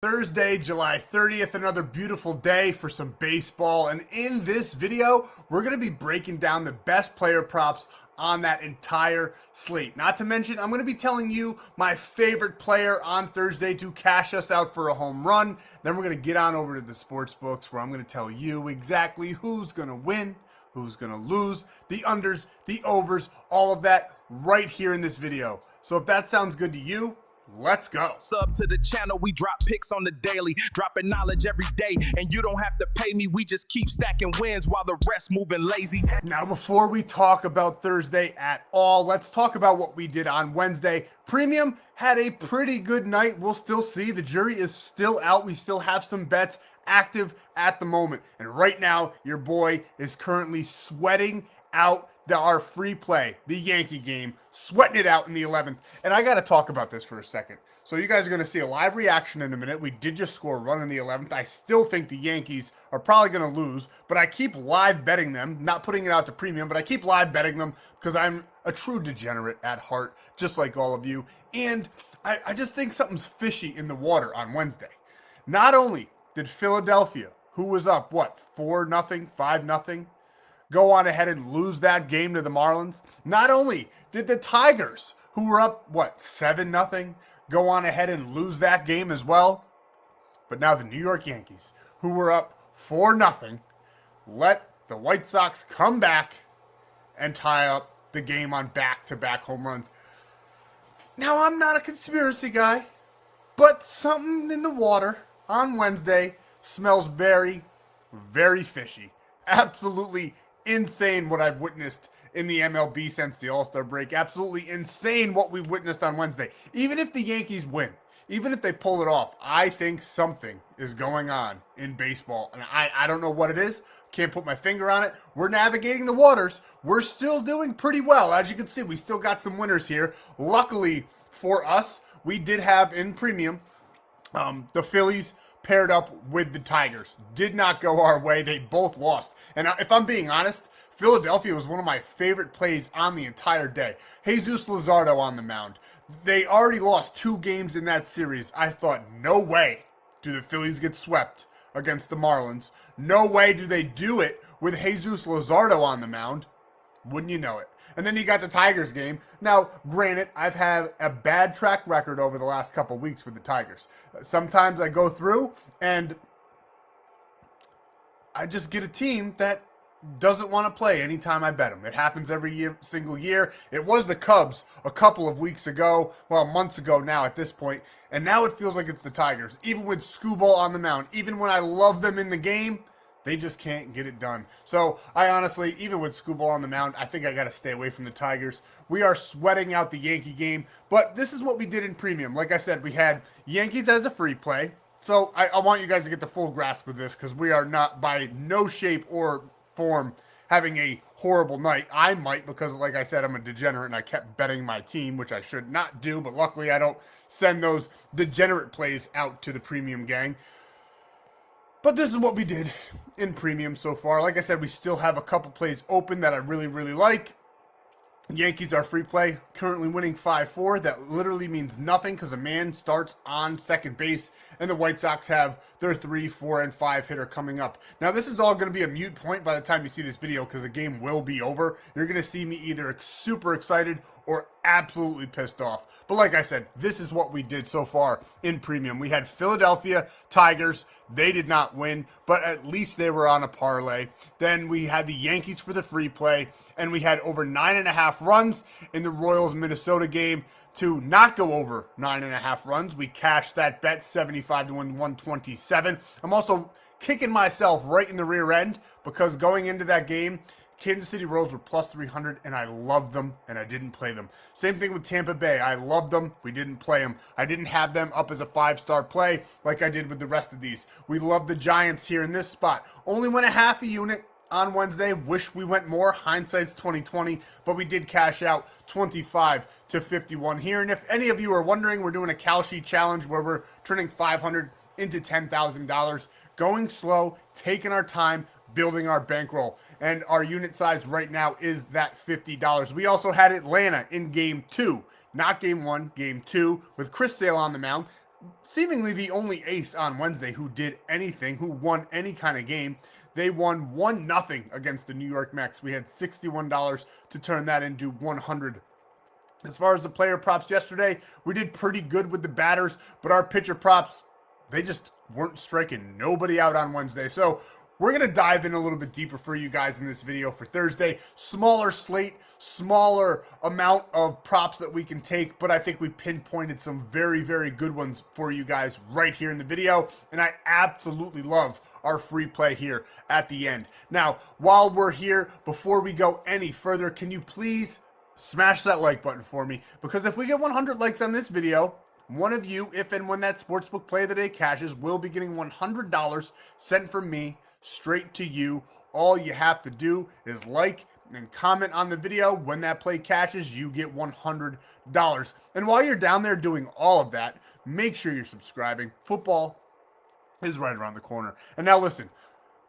Thursday, July 30th, another beautiful day for some baseball. And in this video, we're going to be breaking down the best player props on that entire slate. Not to mention, I'm going to be telling you my favorite player on Thursday to cash us out for a home run. Then we're going to get on over to the sports books where I'm going to tell you exactly who's going to win, who's going to lose, the unders, the overs, all of that right here in this video. So if that sounds good to you, let's go. Sub to the channel, we drop picks on the daily, dropping knowledge every day, and you don't have to pay me, we just keep stacking wins while the rest moving lazy. Now, before we talk about Thursday at all, let's talk about what we did on Wednesday. Premium had a pretty good night. We'll still see. The jury is still out. We still have some bets active at the moment. And right now, your boy is currently sweating out our free play, the Yankee game, sweating it out in the 11th. And I got to talk about this for a second. So you guys are going to see a live reaction in a minute. We did just score a run in the 11th. I still think the Yankees are probably going to lose, but I keep live betting them, not putting it out to premium, but I keep live betting them because I'm a true degenerate at heart, just like all of you. And I just think something's fishy in the water on Wednesday. Not only did Philadelphia, who was up, 4-0, 5-0, go on ahead and lose that game to the Marlins. Not only did the Tigers, who were up, 7-0, go on ahead and lose that game as well. But now the New York Yankees, who were up 4-0, let the White Sox come back and tie up the game on back-to-back home runs. Now, I'm not a conspiracy guy, but something in the water on Wednesday smells very, very fishy. Absolutely insane what I've witnessed in the MLB since the All-Star break. Absolutely insane what we witnessed on Wednesday. Even if the Yankees win, even if they pull it off, I think something is going on in baseball. And I don't know what it is. Can't put my finger on it. We're navigating the waters. We're still doing pretty well. As you can see, we still got some winners here. Luckily for us, we did have in premium the Phillies paired up with the Tigers. Did not go our way. They both lost. And if I'm being honest, Philadelphia was one of my favorite plays on the entire day. Jesus Luzardo on the mound. They already lost 2 games in that series. I thought, no way do the Phillies get swept against the Marlins. No way do they do it with Jesus Luzardo on the mound. Wouldn't you know it? And then you got the Tigers game. Now, granted, I've had a bad track record over the last couple weeks with the Tigers. Sometimes I go through and I just get a team that doesn't want to play anytime I bet them. It happens every single year. It was the Cubs a couple of weeks ago, months ago now at this point, and now it feels like it's the Tigers. Even with Skubal on the mound, even when I love them in the game, they just can't get it done. So I honestly, even with Skubal on the mound, I think I got to stay away from the Tigers. We are sweating out the Yankee game, but this is what we did in premium. Like I said, we had Yankees as a free play. So I want you guys to get the full grasp of this because we are not by no shape or form having a horrible night. I might because, like I said, I'm a degenerate and I kept betting my team, which I should not do, but luckily I don't send those degenerate plays out to the premium gang. But this is what we did in premium so far. Like I said, we still have a couple plays open that I really, really like. Yankees are free play, currently winning 5-4. That literally means nothing because a man starts on second base, and the White Sox have their 3, 4, and 5 hitter coming up. Now, this is all going to be a mute point by the time you see this video because the game will be over. You're going to see me either super excited or absolutely pissed off. But like I said, this is what we did so far in premium. We had Philadelphia Tigers. They did not win, but at least they were on a parlay. Then we had the Yankees for the free play, and we had over 9.5 runs in the Royals-Minnesota game to not go over 9.5 runs. We cashed that bet 75 to 127. I'm also kicking myself right in the rear end because going into that game, Kansas City Royals were plus 300, and I loved them, and I didn't play them. Same thing with Tampa Bay. I loved them. We didn't play them. I didn't have them up as a 5-star play like I did with the rest of these. We love the Giants here in this spot. Only went a half a unit on Wednesday. Wish we went more. Hindsight's 2020, but we did cash out 25 to 51 here. And if any of you are wondering, we're doing a Kalshi challenge where we're turning $500 into $10,000. Going slow, taking our time, building our bankroll. And our unit size right now is that $50. We also had Atlanta in game 2, not game 1, game 2, with Chris Sale on the mound. seemingly the only ace on Wednesday who did anything, who won any kind of game. They won 1-0 against the New York Mets. We had $61 to turn that into 100. As far as the player props yesterday, we did pretty good with the batters, but our pitcher props, they just weren't striking nobody out on Wednesday. So we're going to dive in a little bit deeper for you guys in this video for Thursday. Smaller slate, smaller amount of props that we can take, but I think we pinpointed some very, very good ones for you guys right here in the video. And I absolutely love our free play here at the end. Now, while we're here, before we go any further, can you please smash that like button for me? Because if we get 100 likes on this video, one of you, if and when that sportsbook play of the day cashes, will be getting $100 sent from me straight to you. All you have to do is like and comment on the video. When that play cashes, you get $100. And while you're down there doing all of that, make sure you're subscribing. Football is right around the corner. And now listen,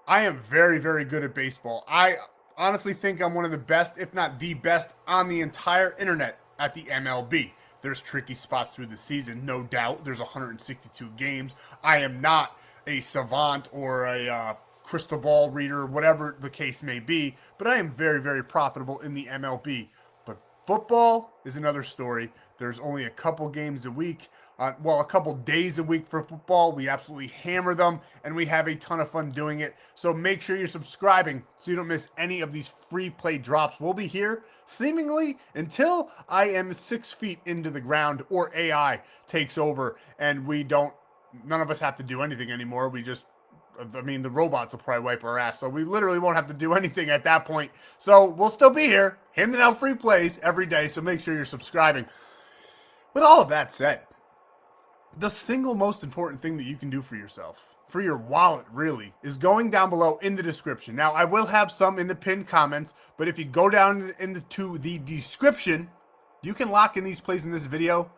I am very, very good at baseball. I honestly think I'm one of the best, if not the best, on the entire internet at the MLB. There's tricky spots through the season, no doubt. There's 162 games. I am not a savant or a crystal ball reader, whatever the case may be, but I am very, very profitable in the MLB. But football is another story. There's only a couple games a week, a couple days a week for football. We absolutely hammer them, and we have a ton of fun doing it. So make sure you're subscribing so you don't miss any of these free play drops. We'll be here seemingly until I am 6 feet into the ground or AI takes over and none of us have to do anything anymore. The robots will probably wipe our ass. So we literally won't have to do anything at that point. So we'll still be here handing out free plays every day. So make sure you're subscribing. With all of that said, the single most important thing that you can do for yourself, for your wallet really, is going down below in the description. Now, I will have some in the pinned comments, but if you go down into the description, you can lock in these plays in this video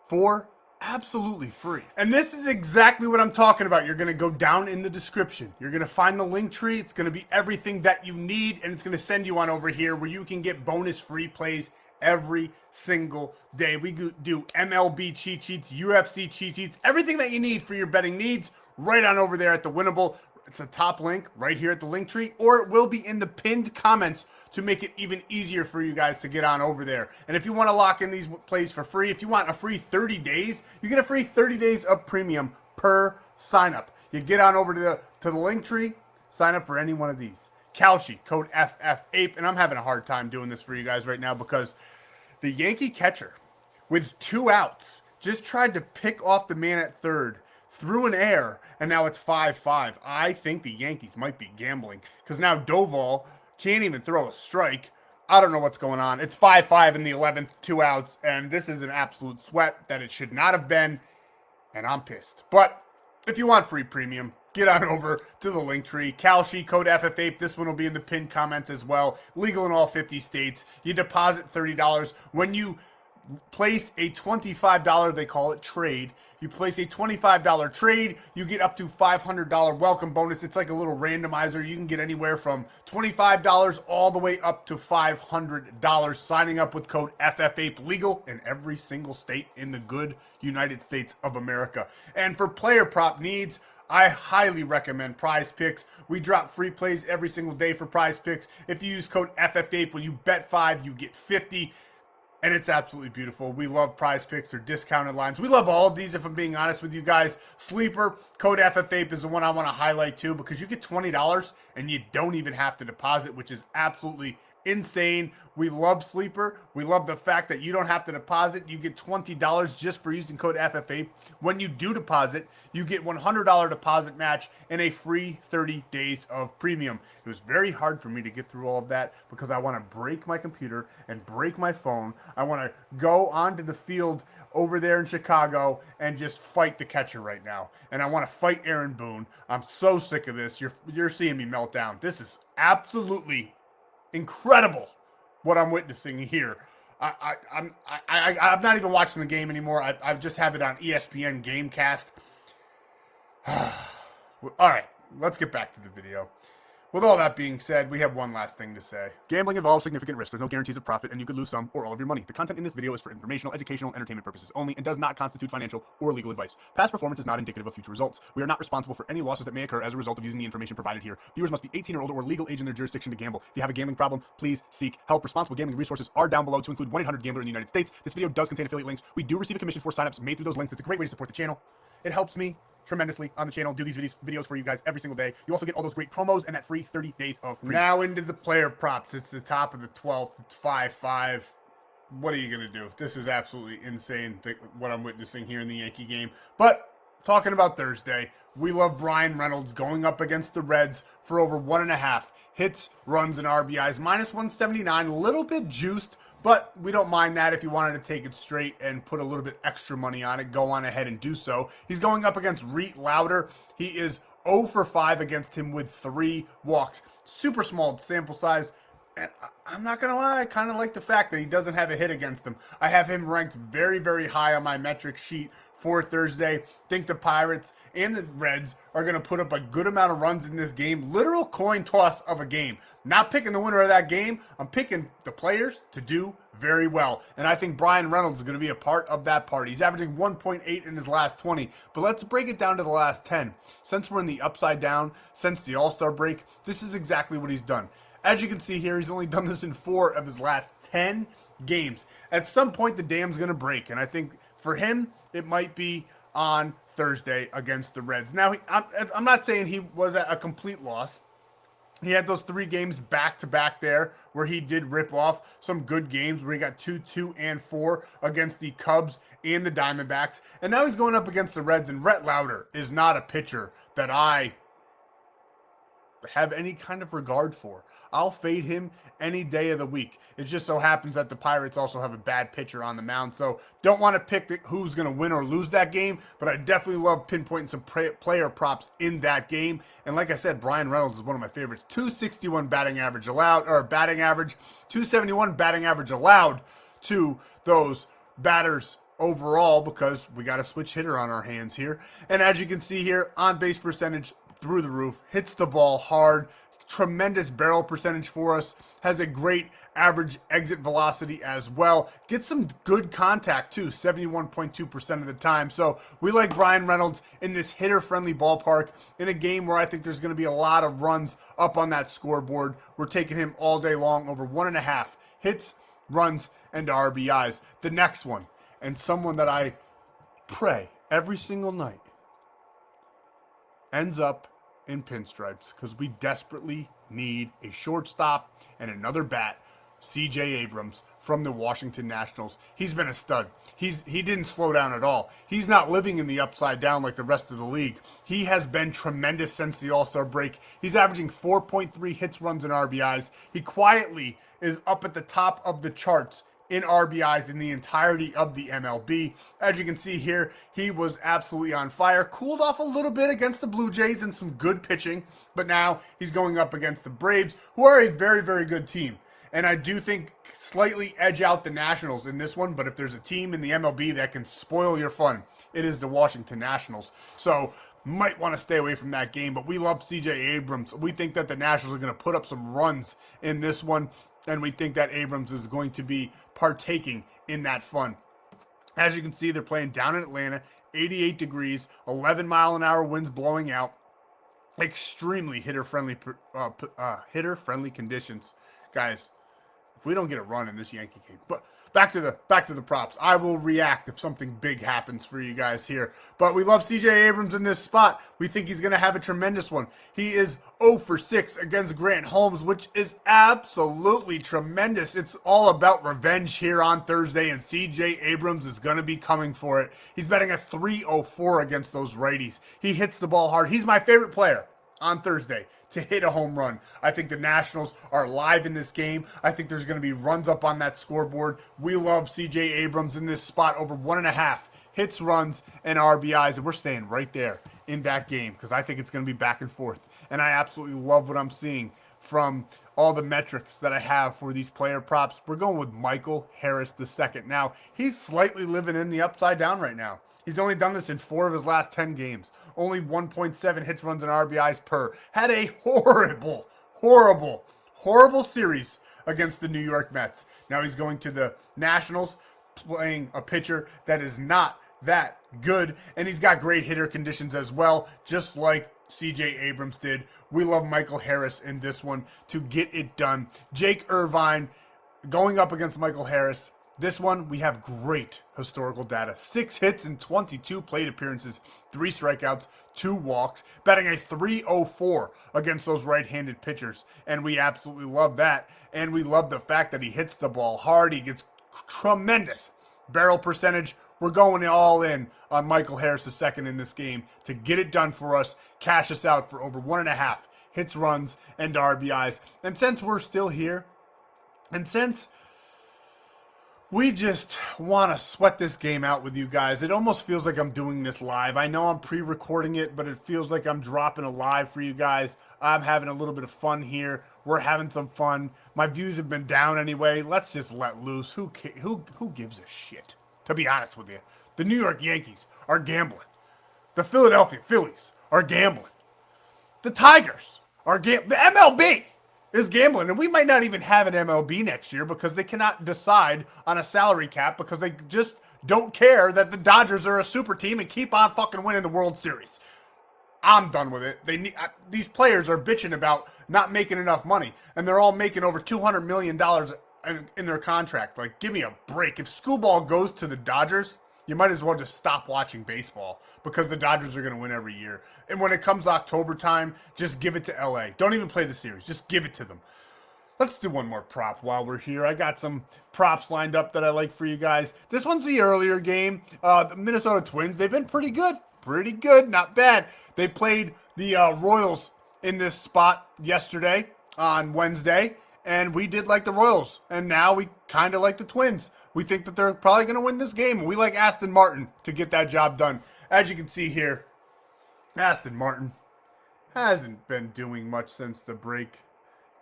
for absolutely free. And this is exactly what I'm talking about. You're going to go down in the description. You're going to find the link tree. It's going to be everything that you need, and it's going to send you on over here where you can get bonus free plays every single day. We do MLB cheat sheets, UFC cheat sheets, everything that you need for your betting needs right on over there at the Winible. It's a top link right here at the link tree, or it will be in the pinned comments to make it even easier for you guys to get on over there. And if you want to lock in these plays for free, if you want a free 30 days, you get a free 30 days of premium per sign up. You get on over to the link tree, sign up for any one of these. Kalshi, code FFAPE, and I'm having a hard time doing this for you guys right now because the Yankee catcher with 2 outs just tried to pick off the man at third, threw an error, and now it's 5-5. I think the Yankees might be gambling because now Doval can't even throw a strike. I don't know what's going on. It's 5-5 in the 11th, 2 outs, and this is an absolute sweat that it should not have been, and I'm pissed. But if you want free premium, get on over to the link tree. Kalshi, code FFAPE. This one will be in the pinned comments as well. Legal in all 50 states. You deposit $30. When you place a $25, they call it trade. You place a $25 trade, you get up to $500 welcome bonus. It's like a little randomizer. You can get anywhere from $25 all the way up to $500 signing up with code FFAPE, legal in every single state in the good United States of America. And for player prop needs, I highly recommend Prizepicks. We drop free plays every single day for Prizepicks. If you use code FFAPE, when you bet 5, you get 50. And it's absolutely beautiful. We love Prizepicks or discounted lines. We love all of these, if I'm being honest with you guys. Sleeper, code FFAPE is the one I want to highlight too, because you get $20 and you don't even have to deposit, which is absolutely insane. We love Sleeper. We love the fact that you don't have to deposit. You get $20 just for using code FFAPE. When you do deposit, you get $100 deposit match and a free 30 days of premium. It was very hard for me to get through all of that because I want to break my computer and break my phone. I want to go onto the field over there in Chicago and just fight the catcher right now. And I want to fight Aaron Boone. I'm so sick of this. You're seeing me melt down. This is absolutely incredible what I'm witnessing here. I'm not even watching the game anymore. I just have it on ESPN Gamecast. All right, let's get back to the video. With all that being said, we have one last thing to say. Gambling involves significant risk. There's no guarantees of profit, and you could lose some or all of your money. The content in this video is for informational, educational, and entertainment purposes only and does not constitute financial or legal advice. Past performance is not indicative of future results. We are not responsible for any losses that may occur as a result of using the information provided here. Viewers must be 18 or older or legal age in their jurisdiction to gamble. If you have a gambling problem, please seek help. Responsible gambling resources are down below, to include 1-800-GAMBLER in the United States. This video does contain affiliate links. We do receive a commission for signups made through those links. It's a great way to support the channel. It helps me tremendously on the channel, do these videos for you guys every single day. You also get all those great promos and that free 30 days of free. Now into the player props. It's the top of the 12th. It's 5-5. What are you going to do? This is absolutely insane, what I'm witnessing here in the Yankee game. But talking about Thursday, we love Bryan Reynolds going up against the Reds for over 1.5 hits, runs, and RBIs. -179, a little bit juiced, but we don't mind that. If you wanted to take it straight and put a little bit extra money on it, go on ahead and do so. He's going up against Reet Lauder. He is 0 for 5 against him with 3 walks. Super small sample size. And I'm not going to lie, I kind of like the fact that he doesn't have a hit against him. I have him ranked very, very high on my metric sheet for Thursday. Think the Pirates and the Reds are going to put up a good amount of runs in this game. Literal coin toss of a game. Not picking the winner of that game. I'm picking the players to do very well. And I think Bryan Reynolds is going to be a part of that party. He's averaging 1.8 in his last 20. But let's break it down to the last 10. Since we're in the upside down, since the All-Star break, this is exactly what he's done. As you can see here, he's only done this in 4 of his last 10 games. At some point, the dam's going to break, and I think for him, it might be on Thursday against the Reds. Now, I'm not saying he was at a complete loss. He had those 3 games back-to-back there where he did rip off some good games where he got 2, 2, and 4 against the Cubs and the Diamondbacks. And now he's going up against the Reds, and Reet Lauder is not a pitcher that I have any kind of regard for. I'll fade him any day of the week. It just so happens that the Pirates also have a bad pitcher on the mound, so don't want to pick who's going to win or lose that game, but I definitely love pinpointing some player props in that game. And like I said, Bryan Reynolds is one of my favorites. 261 batting average allowed, or batting average, 271 batting average allowed to those batters overall, because we got a switch hitter on our hands here. And as you can see here, on base percentage through the roof, hits the ball hard, tremendous barrel percentage for us, has a great average exit velocity as well, gets some good contact too, 71.2% of the time. So we like Bryan Reynolds in this hitter-friendly ballpark in a game where I think there's going to be a lot of runs up on that scoreboard. We're taking him all day long, over 1.5 hits, runs, and RBIs. The next one, and someone that I pray every single night ends up in pinstripes, because we desperately need a shortstop and another bat. CJ Abrams from the Washington Nationals. He's been a stud. He didn't slow down at all. He's not living in the upside down like the rest of the league. He has been tremendous since the All-Star break. He's averaging 4.3 hits, runs, and RBIs. He quietly is up at the top of the charts in RBIs in the entirety of the MLB. As you can see here, he was absolutely on fire. Cooled off a little bit against the Blue Jays and some good pitching, but now he's going up against the Braves, who are a very, very good team. And I do think slightly edge out the Nationals in this one, but if there's a team in the MLB that can spoil your fun, it is the Washington Nationals. So might want to stay away from that game, but we love CJ Abrams. We think that the Nationals are going to put up some runs in this one, and we think that Abrams is going to be partaking in that fun. As you can see, they're playing down in Atlanta, 88 degrees, 11-mile-an-hour winds blowing out, extremely hitter-friendly conditions. Guys, if we don't get a run in this Yankee game. But back to the props. I will react if something big happens for you guys here. But we love CJ Abrams in this spot. We think he's going to have a tremendous one. He is 0 for 6 against Grant Holmes, which is absolutely tremendous. It's all about revenge here on Thursday, and CJ Abrams is going to be coming for it. He's betting a 304 against those righties. He hits the ball hard. He's my favorite player on Thursday to hit a home run. I think the Nationals are live in this game. I think there's going to be runs up on that scoreboard. We love CJ Abrams in this spot, over 1.5 hits, runs, and RBIs, and we're staying right there in that game because I think it's going to be back and forth. And I absolutely love what I'm seeing from all the metrics that I have for these player props. We're going with Michael Harris II. Now, he's slightly living in the upside down right now. He's only done this in 4 of his last 10 games. Only 1.7 hits, runs, and RBIs per. Had a horrible horrible series against the New York Mets. Now he's going to the Nationals, playing a pitcher that is not that good, and he's got great hitter conditions as well, just like CJ Abrams did. We love Michael Harris in this one to get it done. Jake Irvine going up against Michael Harris. This one, we have great historical data. 6 hits and 22 plate appearances, 3 strikeouts, 2 walks, batting a .304 against those right-handed pitchers. And we absolutely love that. And we love the fact that he hits the ball hard. He gets tremendous barrel percentage. We're going all in on Michael Harris II in this game to get it done for us, cash us out for over 1.5 hits, runs, and RBIs. And since we're still here, and since we just want to sweat this game out with you guys, it almost feels like I'm doing this live. I know I'm pre-recording it, but it feels like I'm dropping a live for you guys. I'm having a little bit of fun here. We're having some fun. My views have been down anyway. Let's just let loose. Who gives a shit? To be honest with you, the New York Yankees are gambling. The Philadelphia Phillies are gambling. The Tigers are gambling. The MLB is gambling, and we might not even have an MLB next year because they cannot decide on a salary cap because they just don't care that the Dodgers are a super team and keep on fucking winning the World Series. I'm done with it. These players are bitching about not making enough money, and they're all making over $200 million in their contract. Like, give me a break. If Scooball goes to the Dodgers, you might as well just stop watching baseball because the Dodgers are going to win every year. And when it comes October time, just give it to LA. Don't even play the series. Just give it to them. Let's do one more prop while we're here. I got some props lined up that I like for you guys. This one's the earlier game. The Minnesota Twins, they've been pretty good. Pretty good, not bad. They played the Royals in this spot yesterday on Wednesday, and we did like the Royals. And now we kind of like the Twins. We think that they're probably going to win this game. And we like Aston Martin to get that job done. As you can see here, Aston Martin hasn't been doing much since the break,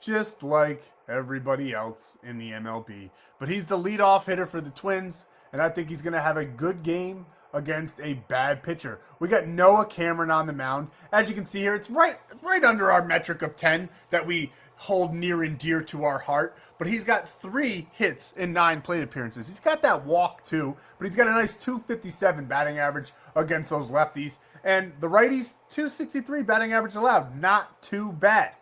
just like everybody else in the MLB. But he's the leadoff hitter for the Twins, and I think he's going to have a good game against a bad pitcher. We got Noah Cameron on the mound. As you can see here, it's right under our metric of 10 that we hold near and dear to our heart. But he's got 3 hits in 9 plate appearances. He's got that walk too, but he's got a nice .257 batting average against those lefties. And the righties, .263 batting average allowed. Not too bad.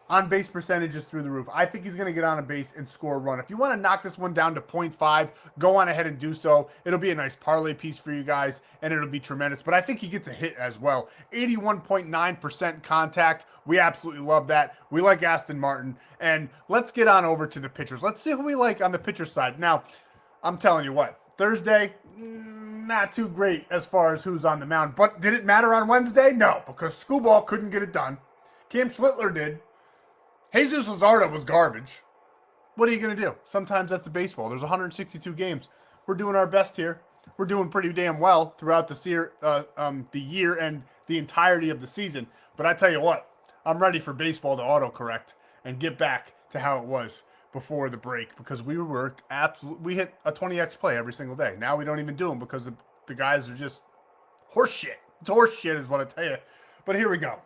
On base percentage is through the roof. I think he's going to get on a base and score a run. If you want to knock this one down to 0.5, go on ahead and do so. It'll be a nice parlay piece for you guys, and it'll be tremendous. But I think he gets a hit as well. 81.9% contact. We absolutely love that. We like Aston Martin. And let's get on over to the pitchers. Let's see who we like on the pitcher side. Now, I'm telling you what, Thursday, not too great as far as who's on the mound. But did it matter on Wednesday? No, because Scooball couldn't get it done. Cam Schwittler did. Jesus Luzardo was garbage. What are you going to do? Sometimes that's the baseball. There's 162 games. We're doing our best here. We're doing pretty damn well throughout the year and the entirety of the season. But I tell you what, I'm ready for baseball to autocorrect and get back to how it was before the break because we hit a 20x play every single day. Now we don't even do them because the guys are just horse shit. It's horse shit is what I tell you. But here we go.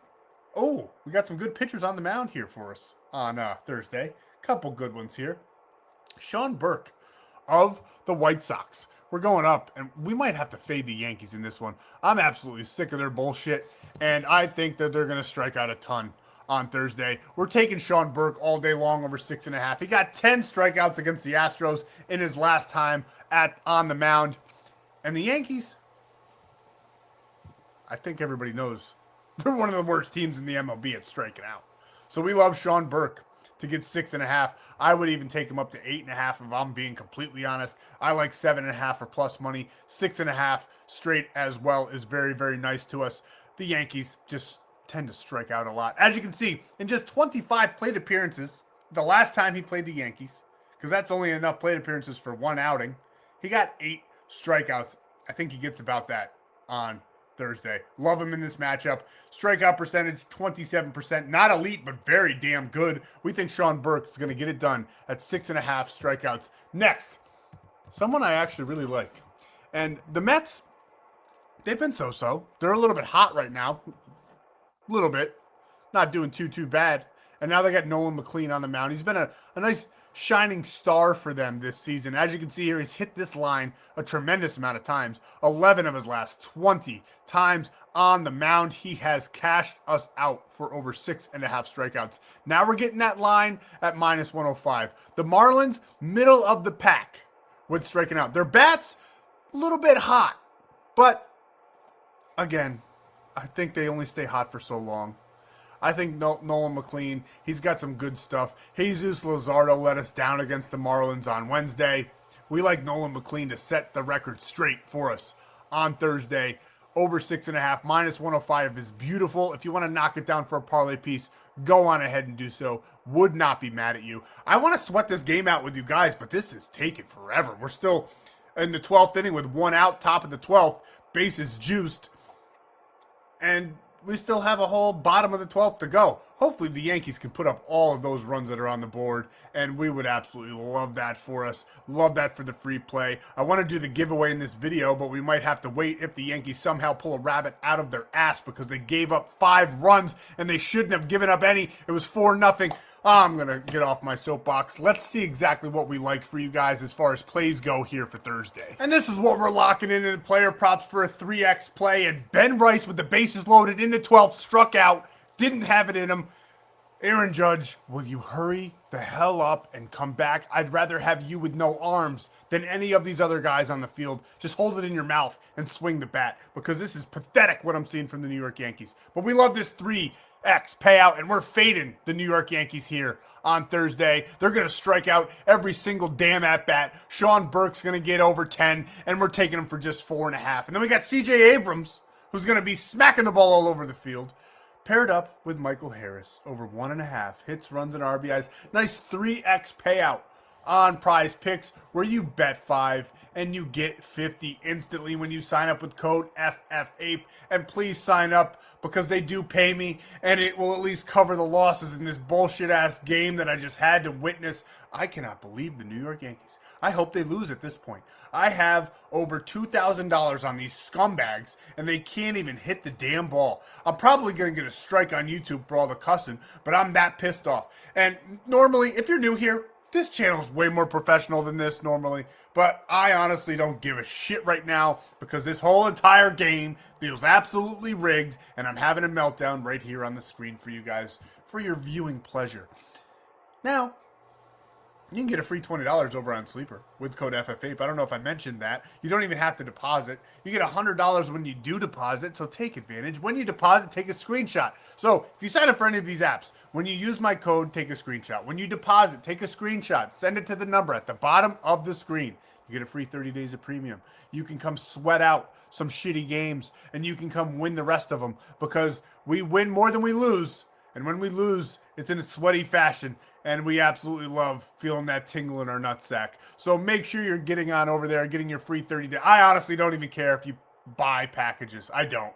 Oh, we got some good pitchers on the mound here for us on Thursday. Couple good ones here. Sean Burke of the White Sox. We're going up, and we might have to fade the Yankees in this one. I'm absolutely sick of their bullshit, and I think that they're going to strike out a ton on Thursday. We're taking Sean Burke all day long over 6.5. He got 10 strikeouts against the Astros in his last time on the mound. And the Yankees, I think everybody knows, they're one of the worst teams in the MLB at striking out. So we love Sean Burke to get 6.5. I would even take him up to 8.5 if I'm being completely honest. I like 7.5 for plus money. 6.5 straight as well is very, very nice to us. The Yankees just tend to strike out a lot. As you can see, in just 25 plate appearances, the last time he played the Yankees, because that's only enough plate appearances for one outing, he got 8 strikeouts. I think he gets about that on Thursday. Love him in this matchup. Strikeout percentage, 27%. Not elite, but very damn good. We think Sean Burke is going to get it done at 6.5 strikeouts. Next, someone I actually really like. And the Mets, they've been so-so. They're a little bit hot right now. A little bit. Not doing too bad. And now they got Nolan McLean on the mound. He's been a nice shining star for them this season. As you can see here, he's hit this line a tremendous amount of times. 11 of his last 20 times on the mound. He has cashed us out for over 6.5 strikeouts. Now we're getting that line at minus 105. The Marlins, middle of the pack with striking out. Their bats, a little bit hot. But, again, I think they only stay hot for so long. I think Nolan McLean, he's got some good stuff. Jesus Luzardo let us down against the Marlins on Wednesday. We like Nolan McLean to set the record straight for us on Thursday. Over 6.5, minus 105 is beautiful. If you want to knock it down for a parlay piece, go on ahead and do so. Would not be mad at you. I want to sweat this game out with you guys, but this is taking forever. We're still in the 12th inning with 1 out, top of the 12th. Bases juiced. And we still have a whole bottom of the 12th to go. Hopefully the Yankees can put up all of those runs that are on the board, and we would absolutely love that for us. Love that for the free play. I want to do the giveaway in this video, but we might have to wait if the Yankees somehow pull a rabbit out of their ass because they gave up 5 runs and they shouldn't have given up any. It was 4-0. I'm going to get off my soapbox. Let's see exactly what we like for you guys as far as plays go here for Thursday. And this is what we're locking in the player props for a 3x play. And Ben Rice with the bases loaded in the 12th struck out. Didn't have it in him. Aaron Judge, will you hurry the hell up and come back? I'd rather have you with no arms than any of these other guys on the field. Just hold it in your mouth and swing the bat because this is pathetic what I'm seeing from the New York Yankees. But we love this 3x payout, and we're fading the New York Yankees here on Thursday. They're going to strike out every single damn at-bat. Sean Burke's going to get over 10, and we're taking him for just 4.5. And then we got C.J. Abrams, who's going to be smacking the ball all over the field, paired up with Michael Harris, over 1.5 hits, runs, and RBIs. Nice 3x payout on Prize Picks, where you bet 5 and you get 50 instantly when you sign up with code FFAPE. And please sign up because they do pay me, and it will at least cover the losses in this bullshit ass game that I just had to witness. I cannot believe the New York Yankees. I hope they lose at this point. I have over $2,000 on these scumbags, and they can't even hit the damn ball. I'm probably going to get a strike on YouTube for all the cussing, but I'm that pissed off. And normally, if you're new here, this channel is way more professional than this normally, but I honestly don't give a shit right now because this whole entire game feels absolutely rigged, and I'm having a meltdown right here on the screen for you guys for your viewing pleasure. Now, you can get a free $20 over on Sleeper with code FFAPE. I don't know if I mentioned that. You don't even have to deposit. You get $100 when you do deposit, so take advantage. When you deposit, take a screenshot. So if you sign up for any of these apps, when you use my code, take a screenshot. When you deposit, take a screenshot. Send it to the number at the bottom of the screen. You get a free 30 days of premium. You can come sweat out some shitty games, and you can come win the rest of them because we win more than we lose. And when we lose, it's in a sweaty fashion, and we absolutely love feeling that tingle in our nutsack. So make sure you're getting on over there, getting your free 30 days. I honestly don't even care if you buy packages. I don't.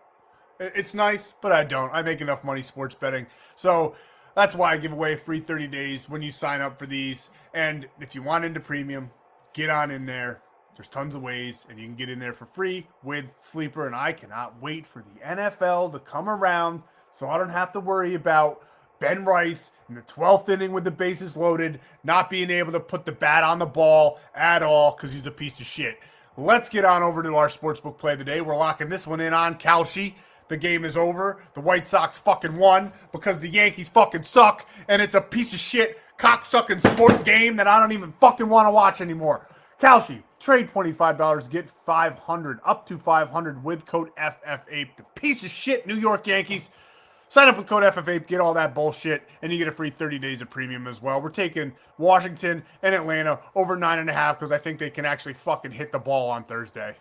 It's nice, but I don't. I make enough money sports betting. So that's why I give away free 30 days when you sign up for these. And if you want into premium, get on in there. There's tons of ways, and you can get in there for free with Sleeper. And I cannot wait for the NFL to come around so I don't have to worry about Ben Rice in the 12th inning with the bases loaded, not being able to put the bat on the ball at all because he's a piece of shit. Let's get on over to our sportsbook play today. We're locking this one in on Kalshi. The game is over. The White Sox fucking won because the Yankees fucking suck, and it's a piece of shit, cock-sucking sport game that I don't even fucking want to watch anymore. Kalshi, trade $25, get $500, up to $500 with code FFAPE. The piece of shit New York Yankees. Sign up with code FFAPE, get all that bullshit, and you get a free 30 days of premium as well. We're taking Washington and Atlanta over 9.5 because I think they can actually fucking hit the ball on Thursday.